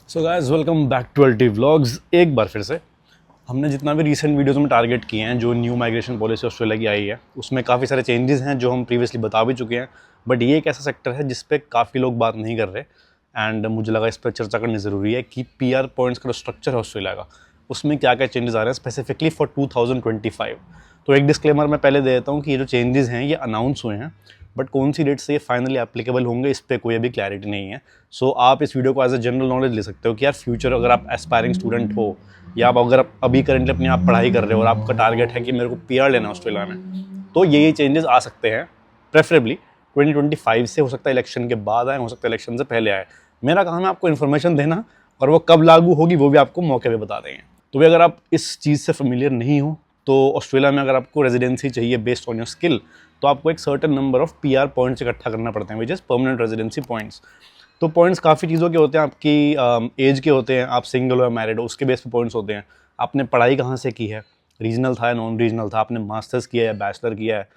So guys welcome back to Alti vlogs. एक बार फिर से हमने जितना भी रीसेंट वीडियोस में टारगेट किए हैं, जो न्यू माइग्रेशन पॉलिसी ऑस्ट्रेलिया की आई है, उसमें काफ़ी सारे चेंजेस हैं जो हम प्रीवियसली बता भी चुके हैं। बट ये एक ऐसा सेक्टर है जिस पे काफ़ी लोग बात नहीं कर रहे एंड मुझे लगा इस पर चर्चा करनी ज़रूरी है कि पीआर पॉइंट्स का जो स्ट्रक्चर है ऑस्ट्रेलिया का, उसमें क्या क्या चेंजेस आ रहे हैं स्पेसिफिकली फॉर 2025। तो एक डिस्क्लेमर मैं पहले दे देता हूँ कि ये जो चेंजेस हैं ये अनाउंस हुए हैं, बट कौन सी डेट से ये फाइनली एप्लीकेबल होंगे इस पर कोई अभी क्लैरिटी नहीं है। सो आप इस वीडियो को एज ए जनरल नॉलेज ले सकते हो कि यार फ्यूचर अगर आप एस्पायरिंग स्टूडेंट हो या अगर आप अभी करेंटली अपनी आप पढ़ाई कर रहे हो और आपका टारगेट है कि मेरे को पीआर लेना है ऑस्ट्रेलिया में, तो ये चेंजेस आ सकते हैं। प्रेफरेबली 2025 से, हो सकता है इलेक्शन के बाद आए, हो सकता है इलेक्शन से पहले आए। मेरा काम है आपको इन्फॉर्मेशन देना और वो कब लागू होगी वो भी आपको मौके पे बता देंगे। तो भी अगर आप इस चीज़ से फेमिलियर नहीं हो तो ऑस्ट्रेलिया में अगर आपको रेजिडेंसी चाहिए बेस्ड ऑन योर स्किल, तो आपको एक certain number of PR points इकट्ठा करना पड़ते हैं, which is permanent residency points. तो पॉइंट्स काफ़ी चीज़ों के होते हैं, आपकी एज के होते हैं, आप सिंगल हो या मैरिड हो उसके बेस पे पॉइंट्स होते हैं। आपने पढ़ाई कहाँ से की है, रीजनल था या नॉन रीजनल था, आपने मास्टर्स किया है या बैचलर किया है,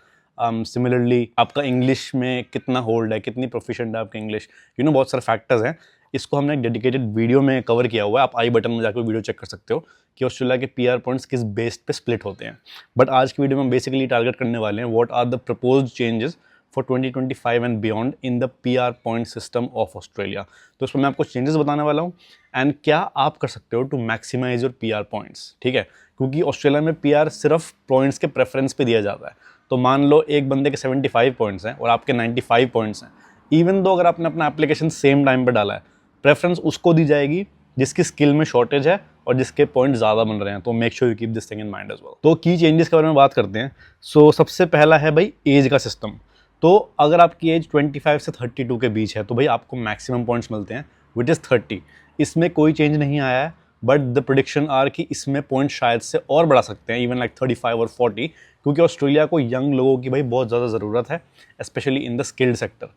सिमिलरली आपका इंग्लिश में कितना होल्ड है, कितनी प्रोफिशिएंट है आपका इंग्लिश, बहुत सारे फैक्टर्स हैं। इसको हमने एक डेडिकेटेड वीडियो में कवर किया हुआ है, आप आई बटन में जाकर वीडियो चेक कर सकते हो कि ऑस्ट्रेलिया के पीआर पॉइंट्स किस बेस पे स्प्लिट होते हैं। बट आज की वीडियो में हम बेसिकली टारगेट करने वाले हैं what are the proposed changes for 2025 and beyond in the PR point system of Australia. तो इसमें मैं आपको चेंजेस बताने वाला हूँ एंड क्या आप कर सकते हो to maximise your PR points. ठीक है, क्योंकि ऑस्ट्रेलिया में पीआर सिर्फ पॉइंट्स के प्रेफरेंस पे दिया जाता है। तो मान लो एक बंदे के 75 पॉइंट्स हैं और आपके 95 पॉइंट्स हैं, इवन दो अगर आपने अपना एप्लीकेशन सेम टाइम पर डाला है, प्रेफरेंस उसको दी जाएगी जिसकी स्किल में शॉर्टेज है और जिसके पॉइंट ज़्यादा बन रहे हैं। तो make sure you keep this thing in mind as well. तो की चेंजेस के बारे में बात करते हैं। सो सबसे पहला है भाई एज का सिस्टम। तो अगर आपकी एज 25 से 32 के बीच है तो भाई आपको मैक्सिमम पॉइंट्स मिलते हैं विच इज़ 30। इसमें कोई चेंज नहीं आया है, बट द प्रोडिक्शन आर कि इसमें पॉइंट शायद से और बढ़ा सकते हैं, इवन लाइक 35 और 40, क्योंकि ऑस्ट्रेलिया को यंग लोगों की भाई बहुत ज़्यादा ज़रूरत है, specially in the skilled sector.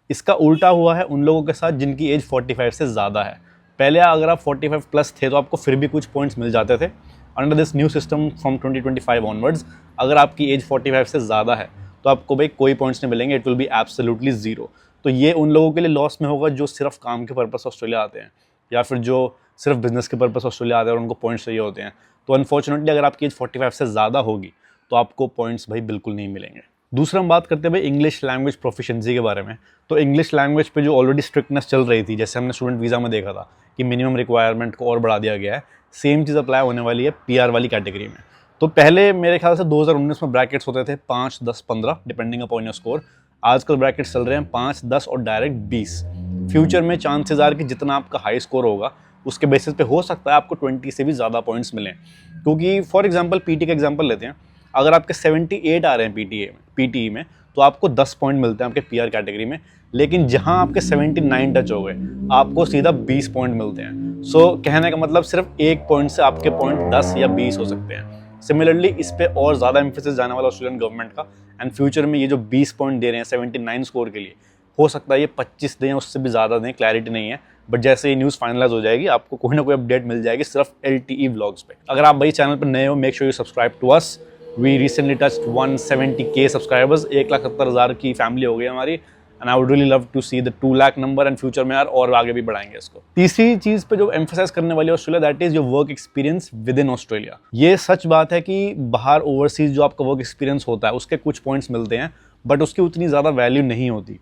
इसका उल्टा हुआ है उन लोगों के साथ जिनकी एज 45 से ज़्यादा है। पहले अगर आप 45 प्लस थे तो आपको फिर भी कुछ पॉइंट्स मिल जाते थे। Under this new system from 2025 onwards, अगर आपकी एज 45 से ज़्यादा है तो आपको भाई कोई पॉइंट्स नहीं मिलेंगे, it will be absolutely zero. तो ये उन लोगों के लिए लॉस में होगा जो सिर्फ काम के पर्पस ऑस्ट्रेलिया आते हैं या फिर जो सिर्फ बिजनेस के पर्पस ऑस्ट्रेलिया आते हैं और उनको पॉइंट्स चाहिए होते हैं। तो अनफॉर्चुनेटली अगर आपकी एज 45 से ज़्यादा होगी तो आपको पॉइंट्स भाई बिल्कुल नहीं मिलेंगे। दूसरा हम बात करते हैं भाई इंग्लिश लैंग्वेज प्रोफिशिएंसी के बारे में। तो इंग्लिश लैंग्वेज पे जो ऑलरेडी स्ट्रिक्टनेस चल रही थी, जैसे हमने स्टूडेंट वीज़ा में देखा था कि मिनिमम रिक्वायरमेंट को और बढ़ा दिया गया है, सेम चीज़ अप्लाई होने वाली है पीआर वाली कैटेगरी में। तो पहले मेरे ख्याल से 2019 में ब्रैकेट्स होते थे 5, 10, 15 डिपेंडिंग अपॉन योर स्कोर। आजकल ब्रैकेट्स चल रहे हैं 5, 10 और डायरेक्ट 20। फ्यूचर में चांसेस आर कि जितना आपका हाई स्कोर होगा उसके बेसिस पे हो सकता है आपको 20 से भी ज़्यादा पॉइंट्स मिलें। क्योंकि फॉर एग्जांपल पीटी का एग्जांपल लेते हैं, अगर आपके 78 आ रहे हैं पीटीई में तो आपको 10 पॉइंट मिलते हैं आपके पीआर कैटेगरी में, लेकिन जहां आपके 79 टच हो गए आपको सीधा 20 पॉइंट मिलते हैं। सो कहने का मतलब सिर्फ एक पॉइंट से आपके पॉइंट 10 या 20 हो सकते हैं। सिमिलरली इस पे और ज़्यादा एम्फेसिस जाने वाला ऑस्ट्रेलियन गवर्नमेंट का, एंड फ्यूचर में ये जो 20 पॉइंट दे रहे हैं 79 स्कोर के लिए, हो सकता है ये 25 दें, उससे भी ज़्यादा दें, क्लैरिटी नहीं है। बट जैसे ये न्यूज़ फाइनलाइज हो जाएगी आपको कोई ना कोई अपडेट मिल जाएगी सिर्फ LTE व्लॉग्स पे। अगर आप भाई चैनल पर नए हो, make sure you subscribe to us. We recently touched 170K subscribers, 1,70,000 की फैमिली हो गई हमारी, and I would really love to see the 2 lakh number, and future में यार और आगे भी बढ़ाएंगे इसको। तीसरी चीज़ पे जो एम्फेसाइज करने वाली है Australia, that is your work experience with in Australia. ये सच बात है कि बाहर ओवरसीज जो आपका वर्क एक्सपीरियंस होता है उसके कुछ पॉइंट्स मिलते हैं, बट उसकी उतनी ज़्यादा वैल्यू नहीं होती।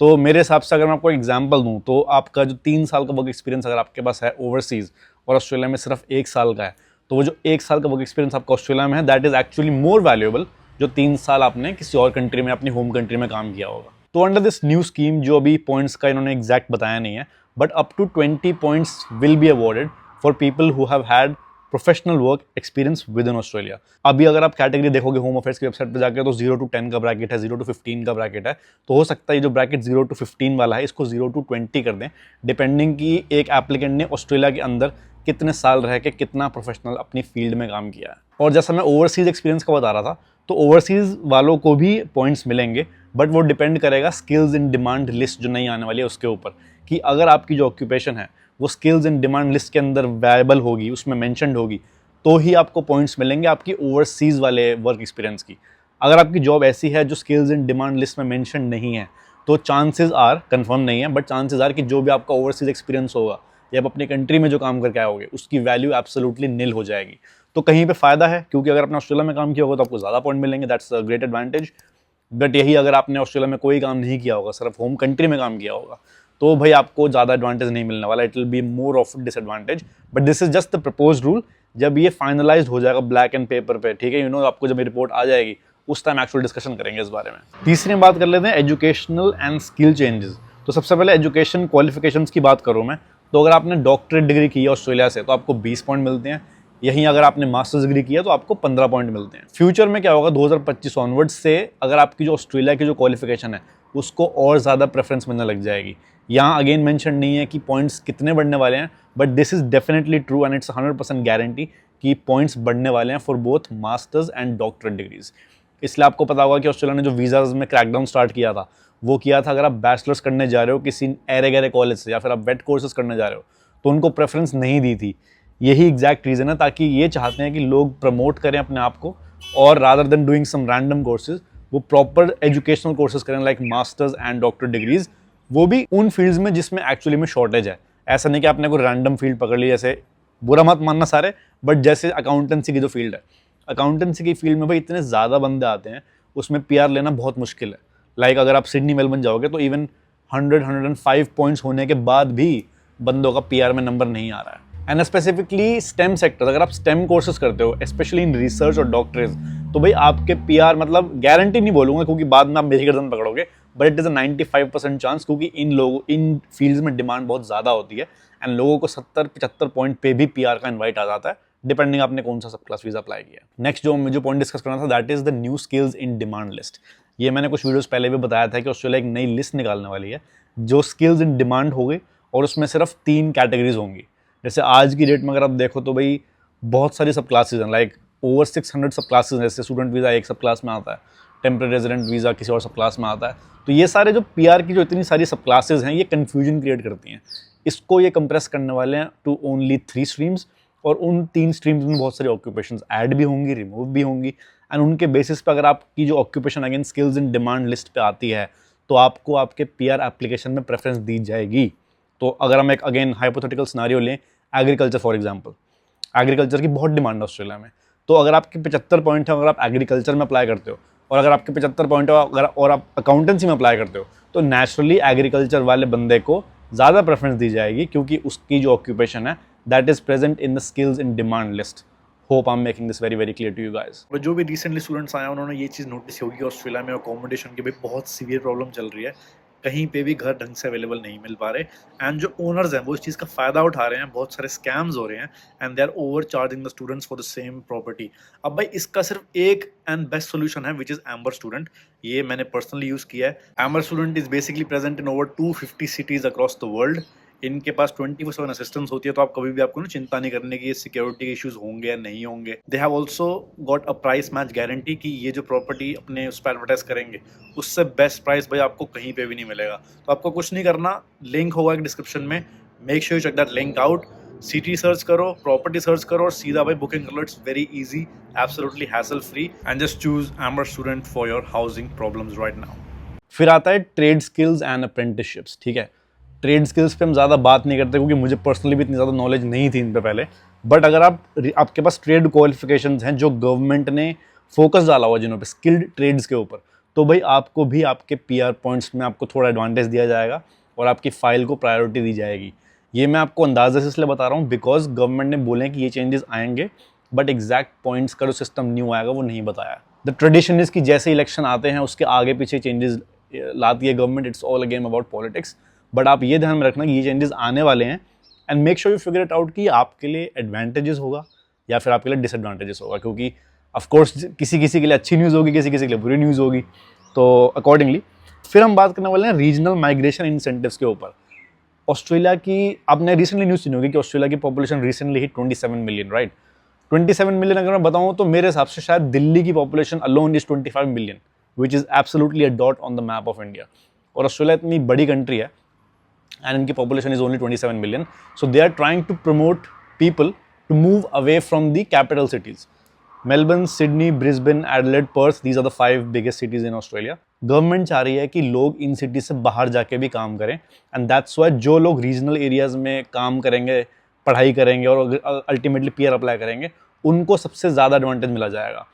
तो मेरे हिसाब से अगर मैं आपको एग्जांपल दूं तो आपका जो 3 साल का वर्क एक्सपीरियंस अगर आपके पास है ओवरसीज़ और ऑस्ट्रेलिया में सिर्फ 1 साल का है, तो वो जो 1 साल का वर्क एक्सपीरियंस आपका ऑस्ट्रेलिया में है that is actually more valuable जो 3 साल आपने किसी और कंट्री में, अपनी होम कंट्री में काम किया होगा। तो अंडर दिस न्यू स्कीम, जो अभी पॉइंट्स का इन्होंने एग्जैक्ट बताया नहीं है, but up to 20 points will be awarded for people who have had professional work experience with in Australia. अभी अगर आप कैटेगरी देखोगे होम अफेयर्स की वेबसाइट पर जाकर तो 0 to 10 का ब्रैकेट है, 0 to 15 का ब्रैकेट है। तो हो सकता है ये जो ब्रैकेट 0 to 15 वाला है इसको 0 to 20 कर दें, डिपेंडिंग कि एक एप्लीकेंट ने ऑस्ट्रेलिया के अंदर कितने साल रह के कितना प्रोफेशनल अपनी फील्ड में काम किया है। और जैसा मैं ओवरसीज एक्सपीरियंस का बता रहा था, तो ओवरसीज वालों को भी पॉइंट्स मिलेंगे, बट वो डिपेंड करेगा स्किल्स इन डिमांड लिस्ट जो नई आने वाली है उसके ऊपर, कि अगर आपकी जो ऑक्यूपेशन है वो स्किल्स इन डिमांड लिस्ट के अंदर वायबल होगी, उसमें मैंशनड होगी, तो ही आपको पॉइंट्स मिलेंगे आपकी ओवरसीज़ वाले वर्क एक्सपीरियंस की। अगर आपकी जॉब ऐसी है जो स्किल्स इन डिमांड लिस्ट में मेंशन नहीं है, तो चांसेस आर, कंफर्म नहीं है, बट चांसेस आर कि जो भी आपका ओवरसीज़ एक्सपीरियंस होगा या आप अपनी कंट्री में जो काम करके आओगे उसकी वैल्यू एब्सोल्युटली निल हो जाएगी। तो कहीं पे फ़ायदा है, क्योंकि अगर आपने ऑस्ट्रेलिया में काम किया होगा तो आपको ज़्यादा पॉइंट मिलेंगे, that's a great advantage. But यही अगर आपने ऑस्ट्रेलिया में कोई काम नहीं किया होगा, सिर्फ होम कंट्री में काम किया होगा, तो भाई आपको ज़्यादा एडवांटेज नहीं मिलने वाला, it will be more of disadvantage. But this is just the proposed rule. जब ये फाइनलाइज हो जाएगा ब्लैक एंड पेपर पे, ठीक है, आपको जब रिपोर्ट आ जाएगी उस टाइम एक्चुअल डिस्कशन करेंगे इस बारे में। तीसरी बात कर लेते हैं एजुकेशनल एंड स्किल चेंजेस। तो सबसे पहले एजुकेशन क्वालिफिकेशंस की बात करूँ मैं, तो अगर आपने डॉक्टरेट डिग्री की है ऑस्ट्रेलिया से तो आपको 20 पॉइंट मिलते हैं। यहीं अगर आपने मास्टर्स डिग्री किया तो आपको 15 पॉइंट मिलते हैं। फ्यूचर में क्या होगा, 2025 ऑनवर्ड से अगर आपकी जो ऑस्ट्रेलिया की जो क्वालिफिकेशन है उसको और ज़्यादा प्रेफरेंस मिलने लग जाएगी। यहाँ अगेन मेंशन नहीं है कि पॉइंट्स कितने बढ़ने वाले हैं, but this is definitely true and it's 100% guarantee कि पॉइंट्स बढ़ने वाले हैं for both masters and doctorate degrees. इसलिए आपको पता होगा कि ऑस्ट्रेलिया ने जो वीज़ाज में क्रैकडाउन स्टार्ट किया था वो किया था अगर आप बैचलर्स करने जा रहे हो किसी एरे गहरे कॉलेज से या फिर आप वेट कोर्सेज करने जा रहे हो तो उनको प्रेफरेंस नहीं दी थी। यही एग्जैक्ट रीज़न है, ताकि ये चाहते हैं कि लोग प्रमोट करें अपने आप को और rather than doing some random courses वो प्रॉपर एजुकेशनल कोर्सेज करें like masters and doctorate degrees, वो भी उन फील्ड्स में जिसमें एक्चुअली में शॉर्टेज है। ऐसा नहीं कि आपने कोई रैंडम फील्ड पकड़ ली, जैसे बुरा मत मानना सारे, बट जैसे अकाउंटेंसी की जो फील्ड है, अकाउंटेंसी की फील्ड में भाई इतने ज़्यादा बंदे आते हैं उसमें पीआर लेना बहुत मुश्किल है। लाइक अगर आप सिडनी मेलबर्न जाओगे तो इवन 105 पॉइंट्स होने के बाद भी बंदों का पीआर में नंबर नहीं आ रहा है। एंड स्पेसिफिकली स्टेम सेक्टर, अगर आप स्टेम कोर्सेज करते हो स्पेशली इन रिसर्च और डॉक्टरेज, तो भाई आपके पीआर मतलब गारंटी नहीं बोलूँगा क्योंकि बाद में आप मेरी गर्दन पकड़ोगे, but it is a 95% chance, क्योंकि इन फील्ड्स में डिमांड बहुत ज़्यादा होती है एंड लोगों को 70-75 पॉइंट पे भी पीआर का इन्वाइट आ जाता है डिपेंडिंग आपने कौन सा सब क्लास वीज़ा अप्लाई किया। नेक्स्ट जो पॉइंट डिस्कस करना था that is the new skills in demand list. ये मैंने कुछ वीडियोस पहले भी बताया था कि ऑस्ट्रेलिया एक नई लिस्ट निकालने वाली है जो स्किल्स इन डिमांड होगी और उसमें सिर्फ 3 कैटेगरीज होंगी। जैसे आज की डेट में अगर आप देखो तो भाई बहुत सारी सब क्लासेज हैं, लाइक ओवर 600 सब क्लासेज। जैसे स्टूडेंट वीज़ा एक सब क्लास में आता है, टेम्परेरी रेजिडेंट वीज़ा किसी और सब क्लास में आता है। तो ये सारे जो पीआर की जो इतनी सारी सब क्लासेज हैं ये कन्फ्यूजन क्रिएट करती हैं। इसको ये कंप्रेस करने वाले हैं टू ओनली 3 स्ट्रीम्स, और उन 3 स्ट्रीम्स में बहुत सारी ऑक्यूपेशंस ऐड भी होंगी, रिमूव भी होंगी, एंड उनके बेसिस पे अगर आपकी जो occupation again skills in demand list पे आती है तो आपको आपके पीआर एप्लीकेशन में प्रेफरेंस दी जाएगी। तो अगर हम एक अगेन हाइपोथेटिकल सिनारियो लें, एग्रीकल्चर फॉर एग्जांपल, एग्रीकल्चर की बहुत डिमांड है ऑस्ट्रेलिया में, तो अगर आपके 75 पॉइंट है अगर आप एग्रीकल्चर में अप्लाई करते हो और अगर आपके 75 पॉइंट है अगर और आप अकाउंटेंसी में अप्लाई करते हो तो नेचुरली एग्रीकल्चर वाले बंदे को ज़्यादा प्रेफरेंस दी जाएगी क्योंकि उसकी जो ऑक्यूपेशन है that is present in the skills in demand list. Hope I am making this very very clear to you guys. जो भी रिसेंटली स्टूडेंट्स आए उन्होंने ये चीज़ नोटिस होगी ऑस्ट्रेलिया में अकोमोडेशन की भी बहुत सीवियर प्रॉब्लम चल रही है, कहीं पे भी घर ढंग से अवेलेबल नहीं मिल पा रहे, एंड जो ओनर्स हैं वो इस चीज़ का फ़ायदा उठा रहे हैं, बहुत सारे स्कैम्स हो रहे हैं and they are overcharging the students for the same property. अब भाई इसका सिर्फ एक एंड बेस्ट सोल्यूशन है विच इज़ एम्बर स्टूडेंट। ये मैंने पर्सनली यूज़ किया है। Amber student is basically present in over 250 cities across the world. इनके पास 24/7 असिस्टेंस होती है, तो आप कभी भी आपको ना चिंता नहीं करने की सिक्योरिटी के इश्यूज होंगे या नहीं होंगे। They have also got a price match guarantee कि ये जो प्रॉपर्टी अपने उस पर एडवर्टाइज करेंगे उससे बेस्ट प्राइस भाई आपको कहीं पे भी नहीं मिलेगा। तो आपको कुछ नहीं करना, लिंक होगा एक डिस्क्रिप्शन में, make sure you check that link out. City search करो, प्रॉपर्टी सर्च करो और सीधा भाई बुकिंग कर लो। It's very easy, absolutely hassle free, and just choose Amber student for your housing problems right now. फिर आता है ट्रेड स्किल्स एंड अप्रेंटिसशिप्स। ठीक है, ट्रेड स्किल्स पे हम ज़्यादा बात नहीं करते क्योंकि मुझे पर्सनली भी इतनी ज़्यादा नॉलेज नहीं थी इन पे पहले, बट अगर आपके पास ट्रेड क्वालिफिकेशंस हैं जो गवर्नमेंट ने फोकस डाला हुआ जिन्हों पे स्किल्ड ट्रेड्स के ऊपर, तो भाई आपको भी आपके पीआर पॉइंट्स में आपको थोड़ा एडवांटेज दिया जाएगा और आपकी फाइल को प्रायोरिटी दी जाएगी। ये मैं आपको अंदाजे से इसलिए बता रहा हूँ बिकॉज गवर्नमेंट ने बोले कि ये चेंजेस आएंगे, बट एग्जैक्ट पॉइंट्स का जो सिस्टम न्यू आएगा वो नहीं बताया। द ट्रेडिशन इज कि जैसे इलेक्शन आते हैं उसके आगे पीछे चेंजेस लाती है government. It's all a game about politics, but आप ये ध्यान में रखना कि ये चेंजेस आने वाले हैं and make sure you figure it out कि आपके लिए एडवांटेजेस होगा या फिर आपके लिए डिसएडवांटेजेस होगा, क्योंकि ऑफकोर्स किसी किसी के लिए अच्छी न्यूज़ होगी, किसी किसी के लिए बुरी न्यूज़ होगी, तो अकॉर्डिंगली। फिर हम बात करने वाले हैं रीजनल माइग्रेशन इंसेंटिव्स के ऊपर। ऑस्ट्रेलिया की आपने रिसेंटली न्यूज़ सुनी होगी कि ऑस्ट्रेलिया की population recently hit 27 million, right. 27 million अगर मैं बताऊँ तो मेरे हिसाब से शायद दिल्ली की population alone is 25 million, which is absolutely a dot on the map of India. और ऑस्ट्रेलिया इतनी बड़ी कंट्री है and इनकी population is only 27 million. So they are trying to promote people to move away from the capital cities. Melbourne, Sydney, Brisbane, Adelaide, Perth, these are the 5 biggest cities in Australia. Government चाह रही है कि लोग इन city से बाहर जाके भी काम करें, एंड दैट्स वाई जो लोग रीजनल एरियाज में काम करेंगे, पढ़ाई करेंगे और अल्टीमेटली पीआर अप्लाई करेंगे, उनको सबसे ज़्यादा एडवांटेज मिला जाएगा।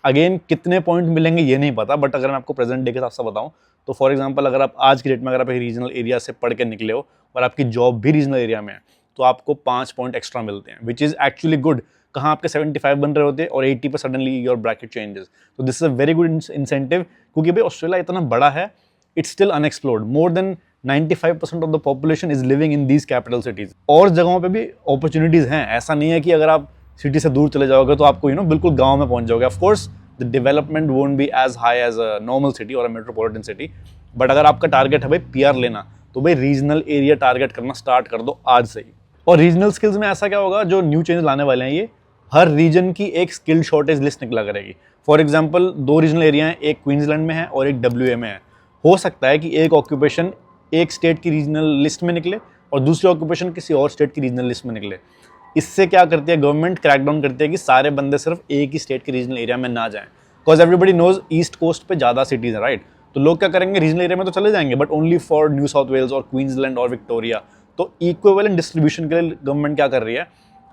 अगेन कितने पॉइंट मिलेंगे ये नहीं पता, बट अगर मैं आपको प्रेजेंट डे के हिसाब से बताऊँ तो फॉर एग्जांपल अगर आप आज की डेट में अगर आप एक रीजनल एरिया से पढ़ के निकले हो और आपकी जॉब भी रीजनल एरिया में है, तो आपको 5 पॉइंट एक्स्ट्रा मिलते हैं, विच इज़ एक्चुअली गुड। कहाँ आपके 75 बन रहे होते और 80 पर सडनली योर ब्रैकेट चेंजेस, तो this is a very good incentive, क्योंकि भाई ऑस्ट्रेलिया इतना बड़ा है, it's still unexplored. More than 95% of the population is living in these capital cities. और जगहों पे भी अपॉर्चुनिटीज हैं, ऐसा नहीं है कि अगर आप सिटी से दूर चले जाओगे तो आपको बिल्कुल गाँव में पहुंच जाओगे। Of course the development won't be as high as a normal city और अ मेट्रोपॉलिटन सिटी, बट अगर आपका टारगेट है भाई पीआर लेना, तो भाई रीजनल एरिया टारगेट करना स्टार्ट कर दो आज से ही। और रीजनल स्किल्स में ऐसा क्या होगा, जो न्यू चेंज लाने वाले हैं, ये हर रीजन की एक स्किल शॉर्टेज लिस्ट निकला करेगी। फॉर एग्जांपल 2 रीजनल एरिया हैं, एक क्वींसलैंड में है और एक डब्ल्यूए में है। हो सकता है कि एक ऑक्यूपेशन एक स्टेट की रीजनल लिस्ट में निकले और दूसरी ऑक्यूपेशन किसी और स्टेट की रीजनल लिस्ट में निकले। इससे क्या करती है गवर्नमेंट, क्रैकडाउन करती है कि सारे बंदे सिर्फ एक ही स्टेट के रीजनल एरिया में ना जाएं, because everybody knows east coast पे ज़्यादा सिटीज़ हैं, राइट। तो लोग क्या करेंगे, रीजनल एरिया में तो चले जाएंगे, but only for New South Wales और क्वींसलैंड और विक्टोरिया। तो इक्विवेलेंट डिस्ट्रीब्यूशन के लिए गवर्नमेंट क्या कर रही है,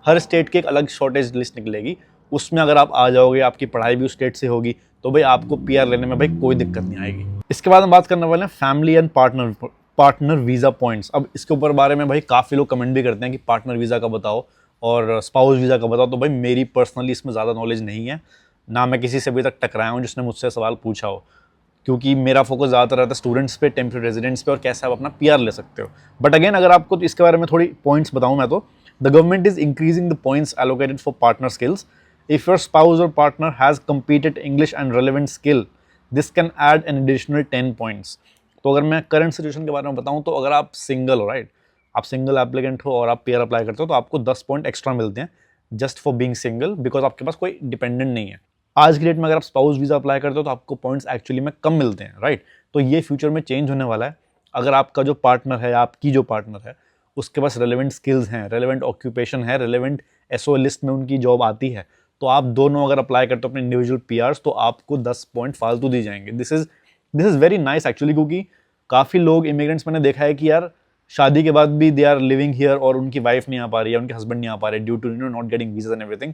हर स्टेट की एक अलग शॉर्टेज लिस्ट निकलेगी, उसमें अगर आप आ जाओगे, आपकी पढ़ाई भी उस स्टेट से होगी, तो भाई आपको पीआर लेने में भाई कोई दिक्कत नहीं आएगी। इसके बाद हम बात करने वाले हैं family and partner visa points. अब इसके ऊपर बारे में भाई काफ़ी लोग कमेंट भी करते हैं कि पार्टनर वीज़ा का बताओ और स्पाउस वीज़ा का बताओ। तो भाई मेरी पर्सनली इसमें ज़्यादा नॉलेज नहीं है, ना मैं किसी से अभी तक टकराया हूँ जिसने मुझसे सवाल पूछा हो, क्योंकि मेरा फोकस ज़्यादातर रहता है स्टूडेंट्स पे, टेम्परेरी रेजिडेंट्स पे और कैसे आप अपना पीआर ले सकते हो। बट अगेन अगर आपको इसके बारे में थोड़ी पॉइंट्स बताऊँ मैं, तो the government is increasing the points allocated for partner skills. If your spouse or partner has completed English and relevant skill, this can add an additional 10 points. तो अगर मैं करंट सिचुएशन के बारे में बताऊँ, तो अगर आप सिंगल हो, राइट, आप सिंगल एप्लीकेंट हो और आप पीआर अप्लाई करते हो, तो आपको 10 पॉइंट एक्स्ट्रा मिलते हैं just for being single, because आपके पास कोई डिपेंडेंट नहीं है। आज की डेट में अगर आप स्पाउस वीज़ा अप्लाई करते हो तो आपको पॉइंट्स एक्चुअली में कम मिलते हैं, राइट। तो ये फ्यूचर में चेंज होने वाला है। अगर आपका जो पार्टनर है, आपकी जो पार्टनर है, उसके पास रेलेवेंट स्किल्स हैं, रेलेवेंट ऑक्यूपेशन है, रेलेवेंट एसओ लिस्ट में उनकी जॉब आती है, तो आप दोनों अगर अप्लाई करते हो अपने इंडिविजुअल पीआर्स, तो आपको 10 पॉइंट फालतू दी जाएंगे। This is very nice actually, क्योंकि काफ़ी लोग इमिग्रेंट्स मैंने देखा है कि यार शादी के बाद भी दे आर लिविंग हियर और उनकी वाइफ नहीं आ पा रही है, उनके हस्बैंड नहीं आ पा रहे due to not getting visa and everything.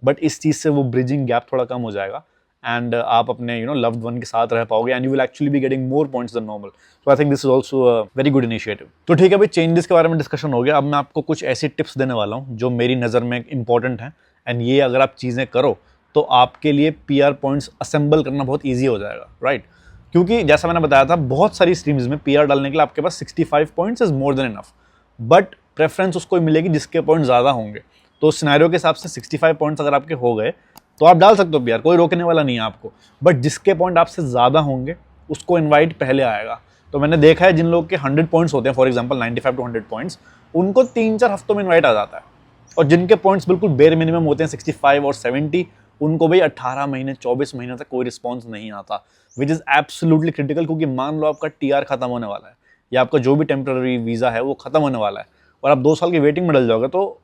But इस चीज़ से वो ब्रिजिंग गैप थोड़ा कम हो जाएगा एंड आप अपने लव्ड वन के साथ रह पाओगे and you will actually be getting more points than normal. So I think this is also a very good initiative. तो ठीक है भाई, चेंजेस के बारे में डिस्कशन हो गया। अब मैं आपको कुछ ऐसी टिप्स देने वाला हूँ जो मेरी नज़र में इंपॉर्टेंट हैं, एंड ये अगर आप चीज़ें करो तो आपके लिए पीआर पॉइंट्स असेंबल करना बहुत ईजी हो जाएगा, राइट। क्योंकि जैसा मैंने बताया था, बहुत सारी स्ट्रीम्स में पीआर डालने के लिए आपके पास 65 points is more than enough, but preference उसको मिलेगी जिसके पॉइंट ज़्यादा होंगे। तो सिनेरियो के हिसाब से 65 पॉइंट्स अगर आपके हो गए तो आप डाल सकते हो पीआर, कोई रोकने वाला नहीं है आपको। बट जिसके पॉइंट आपसे ज़्यादा होंगे उसको इनवाइट पहले आएगा। तो मैंने देखा है जिन लोग के 100 पॉइंट्स होते हैं, फॉर एग्जांपल 95 टू 100 पॉइंट्स, उनको 3-4 हफ्तों में इनवाइट आ जाता है। और जिनके पॉइंट्स बिल्कुल बेर मिनिमम होते हैं 65 और 70, उनको भाई 18 महीने 24 महीने तक कोई रिस्पॉन्स नहीं आता, विच इज़ एब्सोल्युटली क्रिटिकल। क्योंकि मान लो आपका टीआर खत्म होने वाला है या आपका जो भी टेम्पररी वीज़ा है वो खत्म होने वाला है और आप 2 साल की वेटिंग में डल जाओगे, तो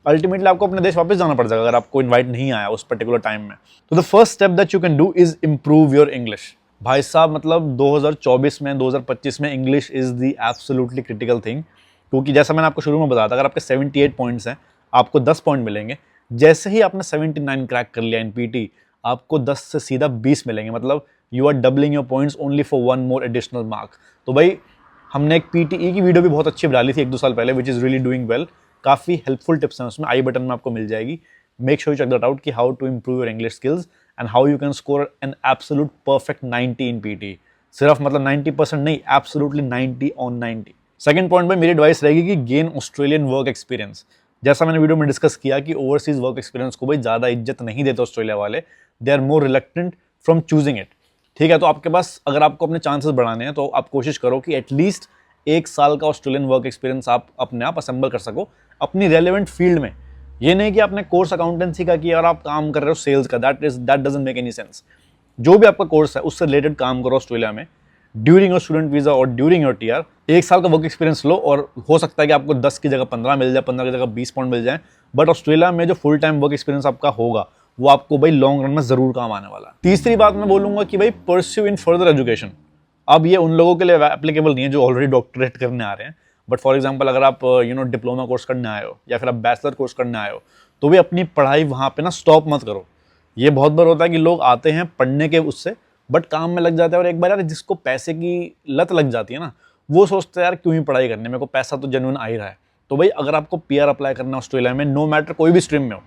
अल्टीमेटली आपको अपने देश वापस जाना पड़ जाएगा अगर आपको इनवाइट नहीं आया उस पर्टिकुलर टाइम में। तो the first step that you can do is improve your English. भाई साहब, मतलब 2024 में 2025 में English is the absolutely critical thing. क्योंकि जैसा मैंने आपको शुरू में बताया था, अगर आपके 78 पॉइंट्स हैं आपको 10 पॉइंट मिलेंगे। जैसे ही आपने 79 क्रैक कर लिया इन पीटी, आपको 10 से सीधा 20 मिलेंगे। मतलब you are doubling your points only for 1 more additional mark. तो भाई हमने एक पीटीई की वीडियो भी बहुत अच्छी डाली थी 1-2 साल पहले, which is really doing well. काफ़ी हेल्पफुल टिप्स हैं उसमें, आई बटन में आपको मिल जाएगी। Make sure you check that out कि how to improve your English skills and how you can score an absolute perfect 90 in PTE. सिर्फ मतलब 90% नहीं, एब्सोल्युटली 90 ऑन 90। सेकंड पॉइंट में मेरी एडवाइस रहेगी कि गेन ऑस्ट्रेलियन वर्क एक्सपीरियंस। जैसा मैंने वीडियो में डिस्कस किया कि ओवरसीज वर्क एक्सपीरियंस को भाई ज़्यादा इज्जत नहीं देते ऑस्ट्रेलिया वाले, they are more reluctant from choosing it. ठीक है, तो आपके पास अगर आपको अपने चांसेस बढ़ाने हैं तो आप कोशिश करो कि एटलीस्ट 1 साल का ऑस्ट्रेलियन वर्क एक्सपीरियंस आप अपने आप असेंबल कर सको अपनी रेलेवेंट फील्ड में। ये नहीं कि आपने कोर्स अकाउंटेंसी का किया और आप काम कर रहे हो सेल्स का, that doesn't make any sense. जो भी आपका कोर्स है उससे रिलेटेड काम करो ऑस्ट्रेलिया में ड्यूरिंग योर स्टूडेंट वीज़ा और ड्यूरिंग योर टीआर। 1 साल का वर्क एक्सपीरियंस लो और हो सकता है कि आपको 10 की जगह 15 मिल जाए, 15 की जगह 20 पॉइंट मिल जाए, बट ऑस्ट्रेलिया में जो फुल टाइम वर्क एक्सपीरियंस आपका होगा वो आपको भाई लॉन्ग रन में जरूर काम आने वाला है। तीसरी बात मैं बोलूंगा कि भाई परस्यू इन फर्दर एजुकेशन। अब ये उन लोगों के लिए एप्लीकेबल नहीं है जो ऑलरेडी डॉक्टरेट करने आ रहे हैं, बट फॉर एग्जांपल अगर आप डिप्लोमा कोर्स करने आए हो या फिर आप बैचलर कोर्स करने आए हो, तो भी अपनी पढ़ाई वहाँ पे ना स्टॉप मत करो। ये बहुत बार होता है कि लोग आते हैं पढ़ने के उससे, बट काम में लग जाते हैं, और एक बार यार जिसको पैसे की लत लग जाती है ना, वो सोचते हैं यार क्यों ही पढ़ाई करनी, मेरे को पैसा तो जेन्युइन आ ही रहा है। तो भाई अगर आपको पीआर अप्लाई करना है ऑस्ट्रेलिया में, नो मैटर कोई भी स्ट्रीम में हो,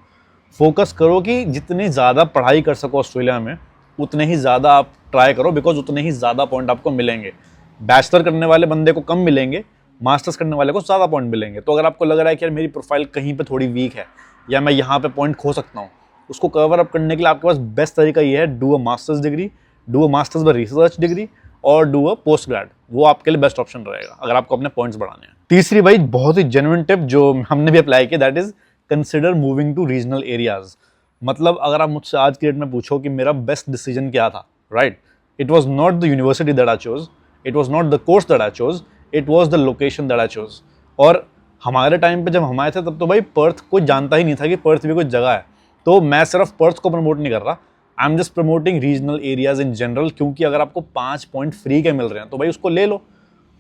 फोकस करो कि जितनी ज़्यादा पढ़ाई कर सको ऑस्ट्रेलिया में, उतने ही ज़्यादा आप ट्राई करो, बिकॉज उतने ही ज़्यादा पॉइंट आपको मिलेंगे। बैचलर करने वाले बंदे को कम मिलेंगे, मास्टर्स करने वाले को ज़्यादा पॉइंट मिलेंगे। तो अगर आपको लग रहा है कि यार मेरी प्रोफाइल कहीं पे थोड़ी वीक है या मैं यहाँ पे पॉइंट खो सकता हूँ, उसको कवर अप करने के लिए आपके पास बेस्ट तरीका ये है, do a masters degree, do a masters bye research degree, और डू अ पोस्ट ग्रेड। वो आपके लिए बेस्ट ऑप्शन रहेगा अगर आपको अपने पॉइंट्स बढ़ाने हैं। तीसरी भाई बहुत ही जेन्युइन टिप जो हमने भी अप्लाई की, that is consider moving to regional areas. मतलब अगर आप मुझसे आज की डेट में पूछो कि मेरा बेस्ट डिसीजन क्या था, right, it was not the university that I chose, it was not the course that I chose, it was the location that I chose. और हमारे टाइम पे जब हम आए थे तब तो भाई पर्थ कोई जानता ही नहीं था कि पर्थ भी कोई जगह है। तो मैं सिर्फ पर्थ को प्रमोट नहीं कर रहा, I am just promoting regional areas in general, क्योंकि अगर आपको 5 पॉइंट फ्री के मिल रहे हैं तो भाई उसको ले लो।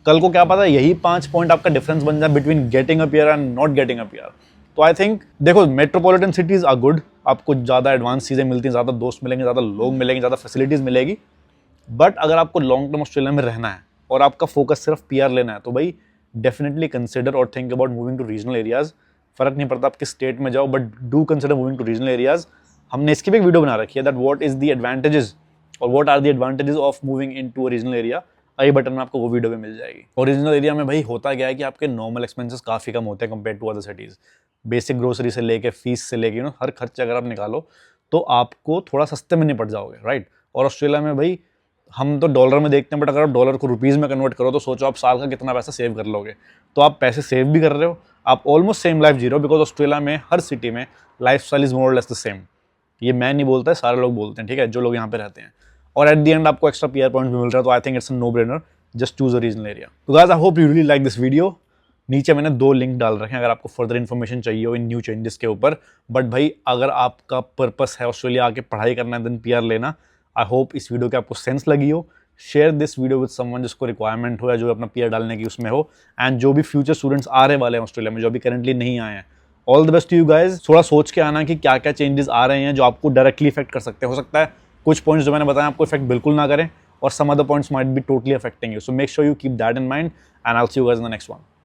कल को क्या पता यही 5 पॉइंट आपका डिफरेंस बन जाए between getting a PR and not getting a PR. तो आई थिंक देखो, मेट्रोपॉलिटन सिटीज़ आर गुड, आपको ज़्यादा एडवांस चीज़ें मिलती हैं, ज़्यादा दोस्त मिलेंगे, ज़्यादा लोग मिलेंगे, ज़्यादा फैसिलिटीज़ मिलेगी। बट अगर आपको लॉन्ग टर्म ऑस्ट्रेलिया में रहना है और आपका फोकस सिर्फ पीआर लेना है, तो भाई definitely consider or think about moving to regional areas. फर्क नहीं पड़ता आप किस स्टेट में जाओ, but do consider moving to regional areas. हमने इसकी भी एक वीडियो बना रखी है, that what is the advantages और what are the advantages of moving into a regional area. I button में आपको वो वीडियो भी मिल जाएगी। और रीजनल एरिया में भाई होता क्या है कि आपके नॉर्मल एक्सपेंसेस काफ़ी कम होते हैं compare to other cities. Basic grocery से लेके फीस से लेके हर खर्चे अगर आप निकालो तो आपको थोड़ा सस्ते में निपट जाओगे, राइट। और ऑस्ट्रेलिया में भाई हम तो डॉलर में देखते हैं, बट अगर आप डॉलर को रुपीज़ में कन्वर्ट करो तो सोचो आप साल का कितना पैसा सेव कर लोगे। तो आप पैसे सेव भी कर रहे हो, आप ऑलमोस्ट सेम लाइफ जी रहे हो, बिकॉज ऑस्ट्रेलिया में हर सिटी में लाइफ स्टाइल इज मोर और लेस द सेम। ये मैं नहीं बोलता है, सारे लोग बोलते हैं, ठीक है, जो लोग यहाँ पे रहते हैं। और एट द एंड आपको एक्स्ट्रा पीआर पॉइंट भी मिल रहा है, तो I think it's a no brainer, just choose a regional area. तो guys I hope you really like this video. नीचे मैंने 2 लिंक डाल रखे हैं अगर आपको फर्दर इन्फॉर्मेशन चाहिए हो इन न्यू चेंजेस के ऊपर। बट भाई अगर आपका पर्पस है ऑस्ट्रेलिया आके पढ़ाई करना है, देन पीआर लेना, आई होप इस वीडियो के आपको सेंस लगी हो। Share this video with someone जिसको रिक्वायरमेंट हो या जो अपना पीआर डालने की उसमें हो, एंड जो भी फ्यूचर स्टूडेंट्स आ रहे वाले हैं ऑस्ट्रेलिया में, जो अभी करंटली नहीं आए हैं, all the best to you guys. थोड़ा सोच के आना कि क्या क्या चेंजेस आ रहे हैं जो आपको डायरेक्टली इफेक्ट कर सकते हैं। हो सकता है कुछ पॉइंट्स जो मैंने बताया आपको इफेक्ट बिल्कुल ना करें, और some other points might be totally affecting you. So make sure you keep that in mind, and I'll see you guys in the next one.